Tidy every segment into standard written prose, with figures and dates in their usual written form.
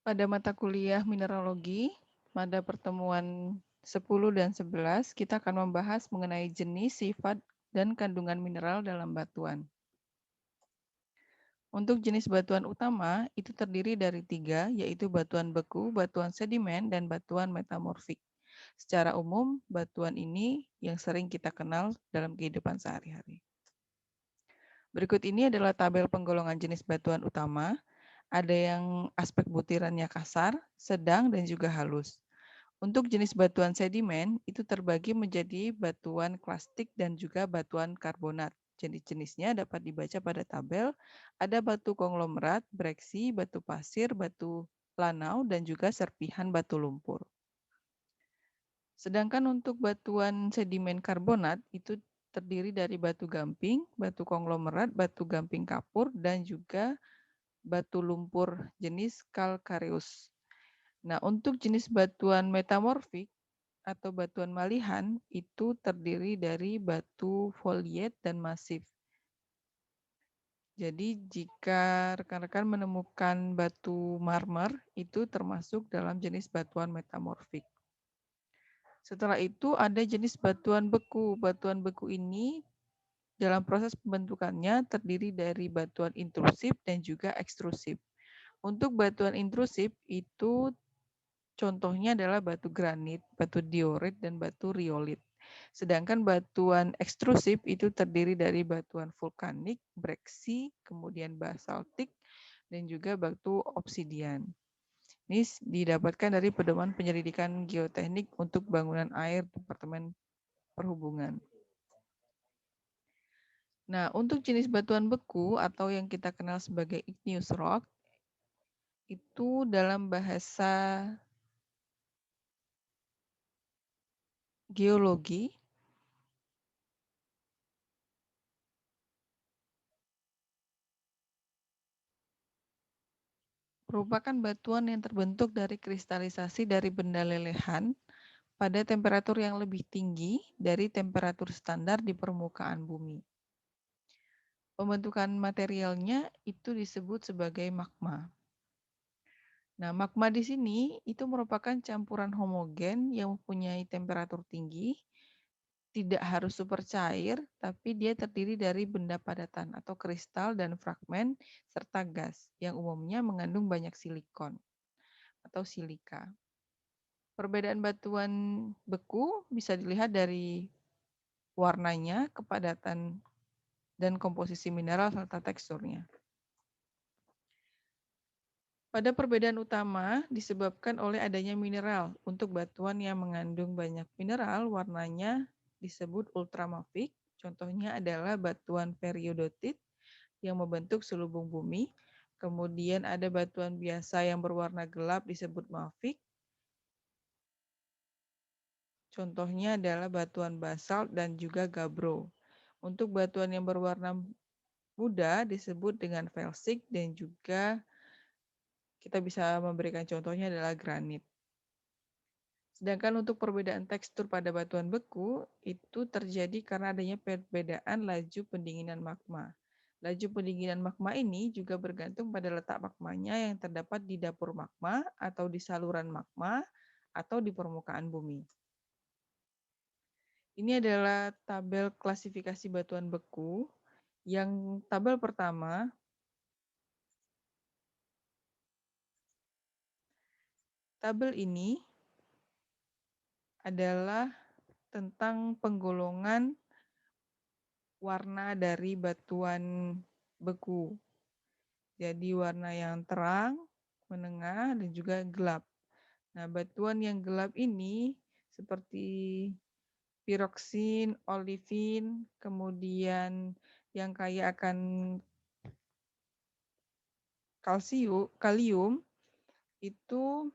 Pada mata kuliah mineralogi, pada pertemuan 10 dan 11, kita akan membahas mengenai jenis, sifat, dan kandungan mineral dalam batuan. Untuk jenis batuan utama, itu terdiri dari 3, yaitu batuan beku, batuan sedimen, dan batuan metamorfik. Secara umum, batuan ini yang sering kita kenal dalam kehidupan sehari-hari. Berikut ini adalah tabel penggolongan jenis batuan utama. Ada yang aspek butirannya kasar, sedang, dan juga halus. Untuk jenis batuan sedimen, itu terbagi menjadi batuan klastik dan juga batuan karbonat. Jenis-jenisnya dapat dibaca pada tabel. Ada batu konglomerat, breksi, batu pasir, batu lanau, dan juga serpihan batu lumpur. Sedangkan untuk batuan sedimen karbonat itu terdiri dari batu gamping, batu konglomerat, batu gamping kapur, dan juga batu lumpur jenis kalkareus. Nah, untuk jenis batuan metamorfik atau batuan malihan itu terdiri dari batu foliat dan masif. Jadi jika rekan-rekan menemukan batu marmer itu termasuk dalam jenis batuan metamorfik. Setelah itu ada jenis batuan beku. Batuan beku ini dalam proses pembentukannya terdiri dari batuan intrusif dan juga ekstrusif. Untuk batuan intrusif itu contohnya adalah batu granit, batu diorit, dan batu riolit. Sedangkan batuan ekstrusif itu terdiri dari batuan vulkanik, breksi, kemudian basaltik, dan juga batu obsidian. Ini didapatkan dari Pedoman Penyelidikan Geoteknik untuk Bangunan Air Departemen Perhubungan. Nah, untuk jenis batuan beku atau yang kita kenal sebagai igneous rock, itu dalam bahasa geologi merupakan batuan yang terbentuk dari kristalisasi dari benda lelehan pada temperatur yang lebih tinggi dari temperatur standar di permukaan bumi. Pembentukan materialnya itu disebut sebagai magma. Nah, magma di sini itu merupakan campuran homogen yang mempunyai temperatur tinggi, tidak harus super cair, tapi dia terdiri dari benda padatan atau kristal dan fragmen serta gas yang umumnya mengandung banyak silikon atau silika. Perbedaan batuan beku bisa dilihat dari warnanya, kepadatan, dan komposisi mineral serta teksturnya. Pada perbedaan utama disebabkan oleh adanya mineral. Untuk batuan yang mengandung banyak mineral, warnanya disebut ultramafik. Contohnya adalah batuan periodotit yang membentuk selubung bumi. Kemudian ada batuan biasa yang berwarna gelap disebut mafik. Contohnya adalah batuan basalt dan juga gabbro. Untuk batuan yang berwarna muda disebut dengan felsik dan juga kita bisa memberikan contohnya adalah granit. Sedangkan untuk perbedaan tekstur pada batuan beku itu terjadi karena adanya perbedaan laju pendinginan magma. Laju pendinginan magma ini juga bergantung pada letak magmanya yang terdapat di dapur magma atau di saluran magma atau di permukaan bumi. Ini adalah tabel klasifikasi batuan beku. Yang tabel pertama, tabel ini adalah tentang penggolongan warna dari batuan beku. Jadi warna yang terang, menengah, dan juga gelap. Nah, batuan yang gelap ini seperti piroksin, olivin, kemudian yang kaya akan kalium itu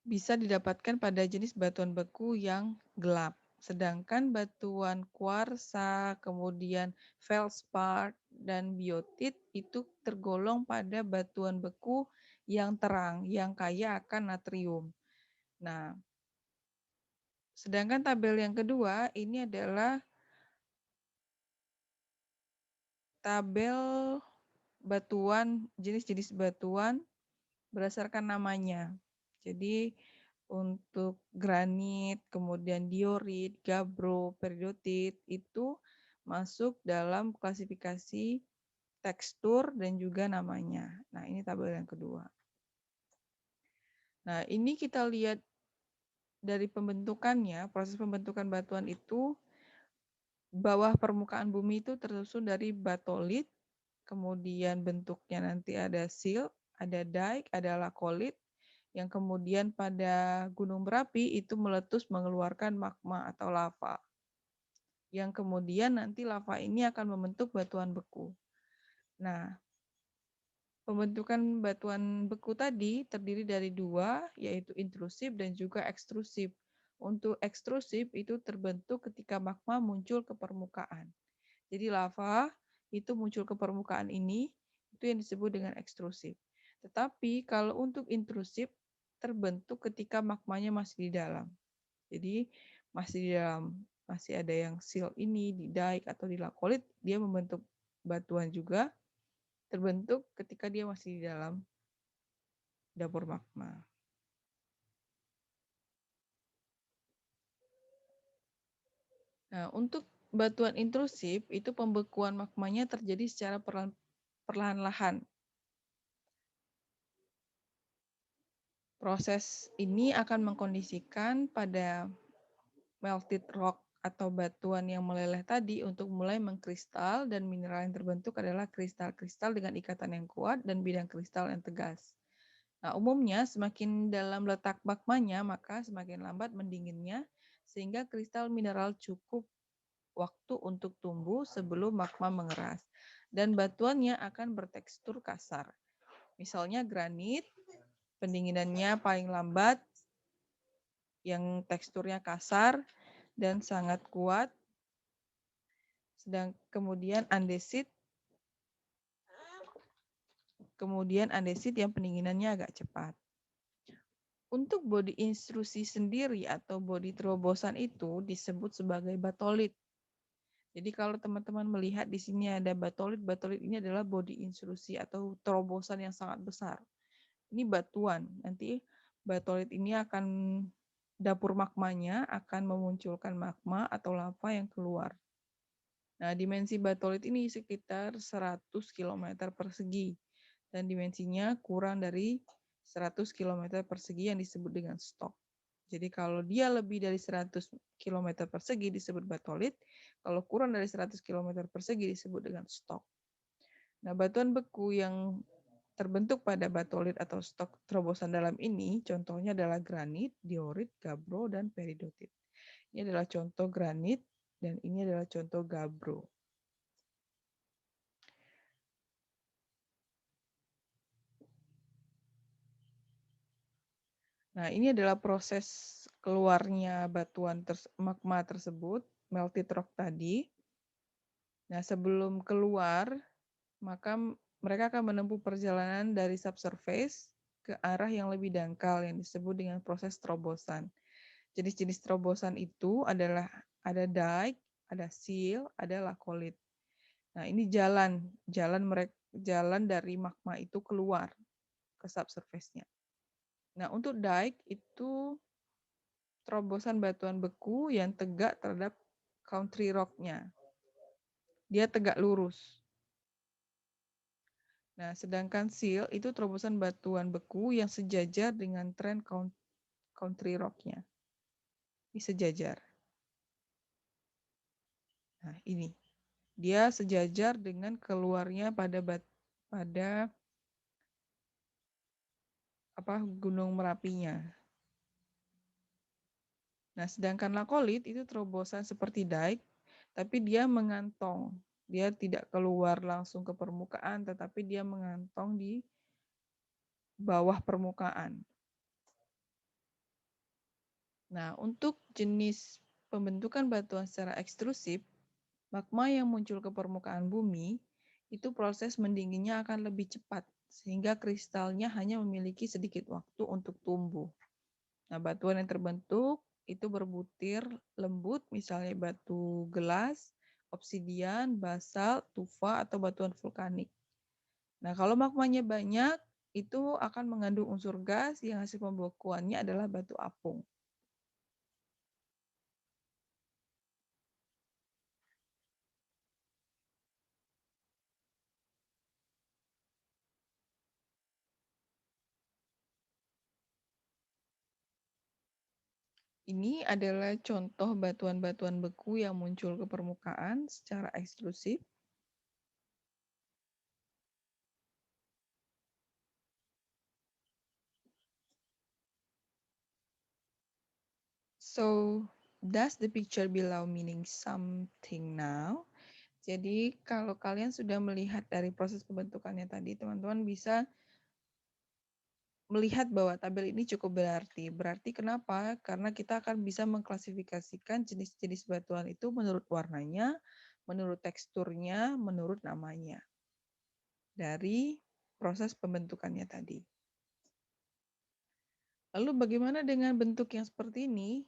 bisa didapatkan pada jenis batuan beku yang gelap. Sedangkan batuan kuarsa, kemudian feldspar, dan biotit itu tergolong pada batuan beku yang terang, yang kaya akan natrium. Nah, sedangkan tabel yang kedua ini adalah tabel batuan, jenis-jenis batuan berdasarkan namanya. Jadi untuk granit, kemudian diorit, gabbro, peridotit itu masuk dalam klasifikasi tekstur dan juga namanya. Nah, ini tabel yang kedua. Nah, ini kita lihat dari pembentukannya, proses pembentukan batuan itu, bawah permukaan bumi itu tersusun dari batolit, kemudian bentuknya nanti ada silt, ada dike, ada lakolit, yang kemudian pada gunung berapi itu meletus mengeluarkan magma atau lava. Yang kemudian nanti lava ini akan membentuk batuan beku. Nah, pembentukan batuan beku tadi terdiri dari dua, yaitu intrusif dan juga ekstrusif. Untuk ekstrusif itu terbentuk ketika magma muncul ke permukaan. Jadi lava itu muncul ke permukaan ini, itu yang disebut dengan ekstrusif. Tetapi kalau untuk intrusif, terbentuk ketika magmanya masih di dalam. Jadi masih di dalam, masih ada yang silt ini, di dike atau di lakolit, dia membentuk batuan juga, terbentuk ketika dia masih di dalam dapur magma. Nah, untuk batuan intrusif, itu pembekuan magmanya terjadi secara perlahan-lahan. Proses ini akan mengkondisikan pada melted rock atau batuan yang meleleh tadi untuk mulai mengkristal, dan mineral yang terbentuk adalah kristal-kristal dengan ikatan yang kuat dan bidang kristal yang tegas. Nah, umumnya semakin dalam letak magmanya, maka semakin lambat mendinginnya, sehingga kristal mineral cukup waktu untuk tumbuh sebelum magma mengeras. Dan batuannya akan bertekstur kasar. Misalnya granit, pendinginannya paling lambat, yang teksturnya kasar dan sangat kuat. Sedang kemudian andesit yang pendinginannya agak cepat. Untuk bodi intrusi sendiri atau bodi terobosan itu disebut sebagai batolit. Jadi kalau teman-teman melihat di sini ada batolit ini adalah bodi intrusi atau terobosan yang sangat besar. Ini batuan, nanti batolit ini akan, dapur magmanya akan memunculkan magma atau lava yang keluar. Nah, dimensi batolit ini sekitar 100 km persegi, dan dimensinya kurang dari 100 km persegi yang disebut dengan stok. Jadi kalau dia lebih dari 100 km persegi disebut batolit, kalau kurang dari 100 km persegi disebut dengan stok. Nah, batuan beku yang terbentuk pada batolit atau stok terobosan dalam ini, contohnya adalah granit, diorit, gabbro, dan peridotit. Ini adalah contoh granit, dan ini adalah contoh gabbro. Nah, ini adalah proses keluarnya batuan magma tersebut, melted rock tadi. Nah, sebelum keluar, maka mereka akan menempuh perjalanan dari subsurface ke arah yang lebih dangkal yang disebut dengan proses terobosan. Jenis-jenis terobosan itu adalah ada dike, ada sill, ada lakolit. Nah, ini jalan dari magma itu keluar ke subsurface-nya. Nah, untuk dike itu terobosan batuan beku yang tegak terhadap country rock-nya. Dia tegak lurus. Nah, sedangkan sill itu terobosan batuan beku yang sejajar dengan tren country rock-nya. Ini sejajar. Nah, ini. Dia sejajar dengan keluarnya pada gunung Merapinya. Nah, sedangkan lakolit itu terobosan seperti dike, tapi dia mengantong. Dia tidak keluar langsung ke permukaan, tetapi dia mengantong di bawah permukaan. Nah, untuk jenis pembentukan batuan secara ekstrusif, magma yang muncul ke permukaan bumi, itu proses mendinginnya akan lebih cepat, sehingga kristalnya hanya memiliki sedikit waktu untuk tumbuh. Nah, batuan yang terbentuk itu berbutir lembut, misalnya batu gelas, obsidian, basalt, tufa, atau batuan vulkanik. Nah, kalau magmanya banyak, itu akan mengandung unsur gas yang hasil pembekuannya adalah batu apung. Ini adalah contoh batuan-batuan beku yang muncul ke permukaan secara eksklusif. So, does the picture below meaning something now? Jadi, kalau kalian sudah melihat dari proses pembentukannya tadi, teman-teman bisa melihat bahwa tabel ini cukup berarti. Berarti kenapa? Karena kita akan bisa mengklasifikasikan jenis-jenis batuan itu menurut warnanya, menurut teksturnya, menurut namanya. Dari proses pembentukannya tadi. Lalu bagaimana dengan bentuk yang seperti ini?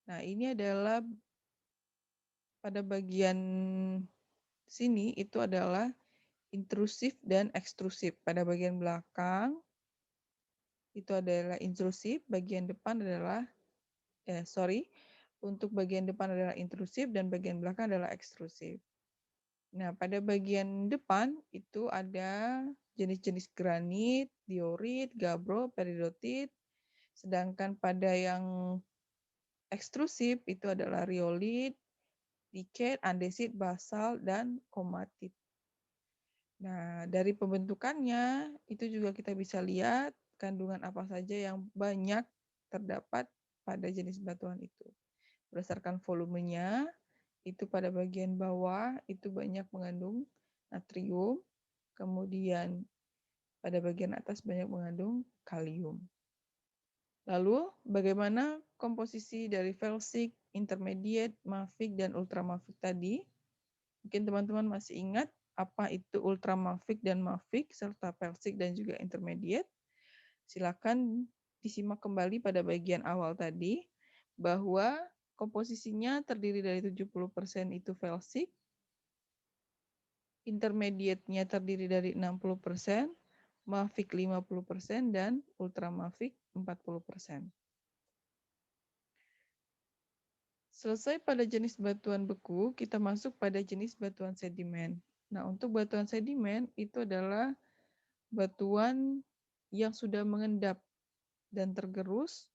Nah, ini adalah pada bagian sini itu adalah intrusif dan ekstrusif. Pada bagian belakang itu adalah intrusif, bagian depan adalah untuk bagian depan adalah intrusif dan bagian belakang adalah ekstrusif. Nah, pada bagian depan itu ada jenis-jenis granit, diorit, gabbro, peridotit. Sedangkan pada yang ekstrusif itu adalah riolit, diket, andesit, basal, dan komatit. Nah, dari pembentukannya itu juga kita bisa lihat kandungan apa saja yang banyak terdapat pada jenis batuan itu. Berdasarkan volumenya, itu pada bagian bawah itu banyak mengandung natrium, kemudian pada bagian atas banyak mengandung kalium. Lalu, bagaimana komposisi dari felsik, intermediate, mafic, dan ultramafic tadi? Mungkin teman-teman masih ingat apa itu ultramafic dan mafic, serta felsik dan juga intermediate. Silakan disimak kembali pada bagian awal tadi, bahwa komposisinya terdiri dari 70% itu felsik, intermediate-nya terdiri dari 60%, mafic 50%, dan ultramafic 40%. Selesai pada jenis batuan beku, kita masuk pada jenis batuan sedimen. Nah, untuk batuan sedimen itu adalah batuan yang sudah mengendap dan tergerus,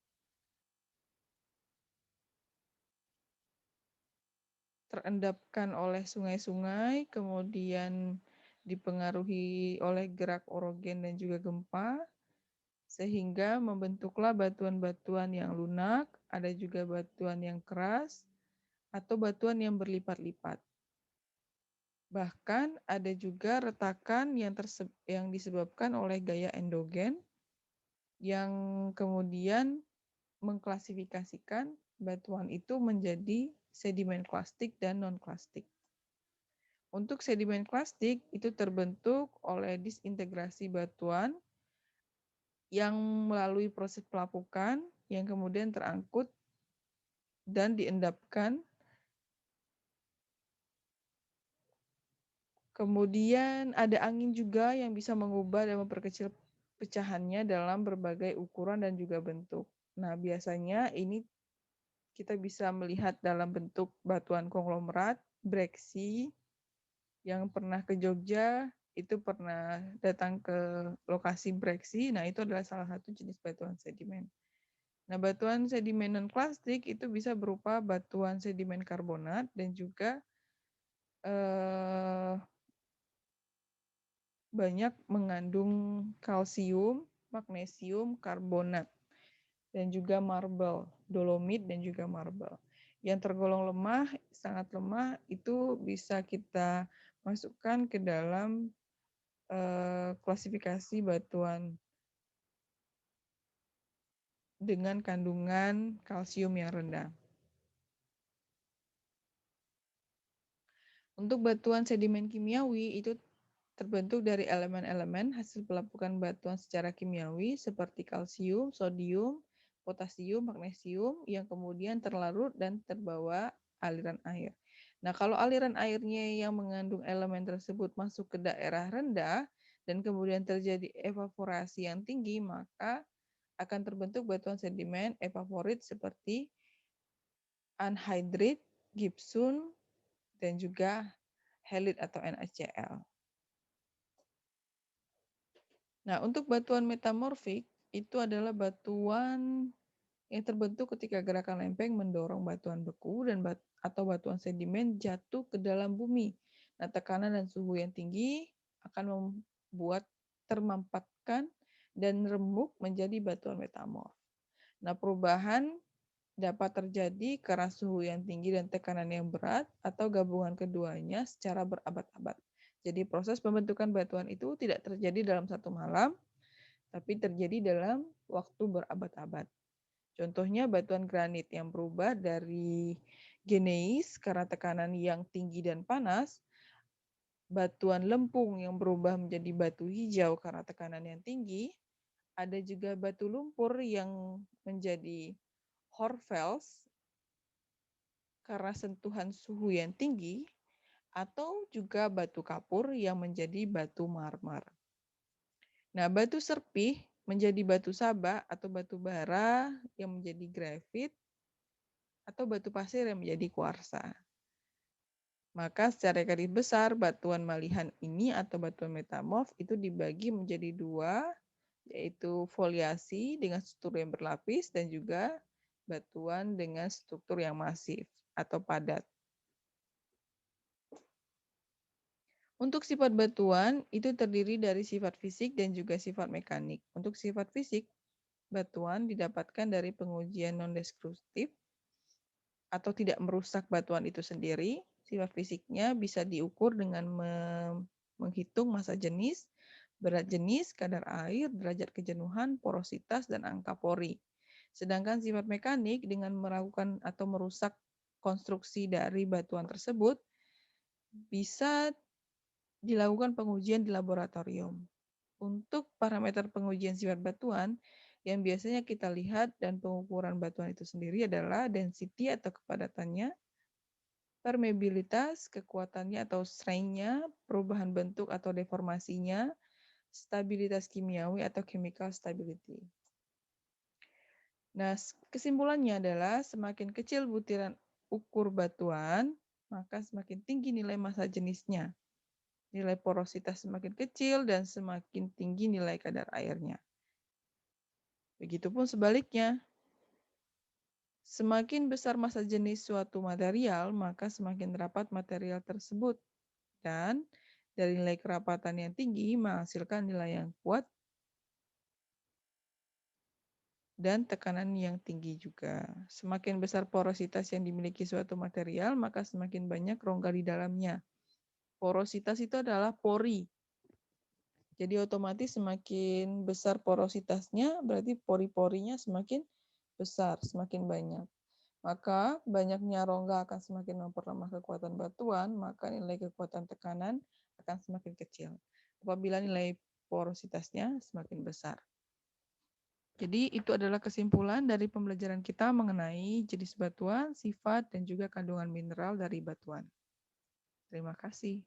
terendapkan oleh sungai-sungai, kemudian dipengaruhi oleh gerak orogen dan juga gempa, sehingga membentuklah batuan-batuan yang lunak, ada juga batuan yang keras, atau batuan yang berlipat-lipat. Bahkan ada juga retakan yang disebabkan oleh gaya endogen yang kemudian mengklasifikasikan batuan itu menjadi sedimen klastik dan non-klastik. Untuk sedimen klastik itu terbentuk oleh disintegrasi batuan yang melalui proses pelapukan yang kemudian terangkut dan diendapkan. Kemudian ada angin juga yang bisa mengubah dan memperkecil pecahannya dalam berbagai ukuran dan juga bentuk. Nah, biasanya ini kita bisa melihat dalam bentuk batuan konglomerat, breksi, yang pernah ke Jogja, itu pernah datang ke lokasi breksi, nah itu adalah salah satu jenis batuan sedimen. Nah, batuan sedimen non-klastik itu bisa berupa batuan sedimen karbonat dan juga banyak mengandung kalsium, magnesium, karbonat, dan juga marble, dolomit dan juga marble. Yang tergolong lemah, sangat lemah, itu bisa kita masukkan ke dalam klasifikasi batuan dengan kandungan kalsium yang rendah. Untuk batuan sedimen kimiawi itu terbentuk dari elemen-elemen hasil pelapukan batuan secara kimiawi seperti kalsium, sodium, potasium, magnesium yang kemudian terlarut dan terbawa aliran air. Nah, kalau aliran airnya yang mengandung elemen tersebut masuk ke daerah rendah, dan kemudian terjadi evaporasi yang tinggi, maka akan terbentuk batuan sedimen evaporit seperti anhydrite, gypsum, dan juga halite atau NaCl. Nah, untuk batuan metamorfik itu adalah batuan yang terbentuk ketika gerakan lempeng mendorong batuan beku dan atau batuan sedimen jatuh ke dalam bumi. Nah, tekanan dan suhu yang tinggi akan membuat termampatkan dan remuk menjadi batuan metamorf. Nah, perubahan dapat terjadi karena suhu yang tinggi dan tekanan yang berat atau gabungan keduanya secara berabad-abad. Jadi proses pembentukan batuan itu tidak terjadi dalam satu malam, tapi terjadi dalam waktu berabad-abad. Contohnya batuan granit yang berubah dari gneis karena tekanan yang tinggi dan panas, batuan lempung yang berubah menjadi batu hijau karena tekanan yang tinggi, ada juga batu lumpur yang menjadi hornfels karena sentuhan suhu yang tinggi, atau juga batu kapur yang menjadi batu marmer. Nah, batu serpih menjadi batu saba atau batu bara yang menjadi grafit, atau batu pasir yang menjadi kuarsa. Maka secara garis besar, batuan malihan ini atau batuan metamorf itu dibagi menjadi dua, yaitu foliasi dengan struktur yang berlapis dan juga batuan dengan struktur yang masif atau padat. Untuk sifat batuan, itu terdiri dari sifat fisik dan juga sifat mekanik. Untuk sifat fisik, batuan didapatkan dari pengujian non-destruktif atau tidak merusak batuan itu sendiri. Sifat fisiknya bisa diukur dengan menghitung massa jenis, berat jenis, kadar air, derajat kejenuhan, porositas, dan angka pori. Sedangkan sifat mekanik dengan melakukan atau merusak konstruksi dari batuan tersebut bisa dilakukan pengujian di laboratorium. Untuk parameter pengujian sifat batuan, yang biasanya kita lihat dan pengukuran batuan itu sendiri adalah density atau kepadatannya, permeabilitas, kekuatannya atau strength-nya, perubahan bentuk atau deformasinya, stabilitas kimiawi atau chemical stability. Nah, kesimpulannya adalah semakin kecil butiran ukur batuan, maka semakin tinggi nilai massa jenisnya. Nilai porositas semakin kecil dan semakin tinggi nilai kadar airnya. Begitupun sebaliknya, semakin besar massa jenis suatu material, maka semakin rapat material tersebut. Dan dari nilai kerapatan yang tinggi menghasilkan nilai yang kuat dan tekanan yang tinggi juga. Semakin besar porositas yang dimiliki suatu material, maka semakin banyak rongga di dalamnya. Porositas itu adalah pori. Jadi otomatis semakin besar porositasnya, berarti pori-porinya semakin besar, semakin banyak. Maka banyaknya rongga akan semakin memperlemah kekuatan batuan, maka nilai kekuatan tekanan akan semakin kecil. Apabila nilai porositasnya semakin besar. Jadi itu adalah kesimpulan dari pembelajaran kita mengenai jenis batuan, sifat, dan juga kandungan mineral dari batuan. Terima kasih.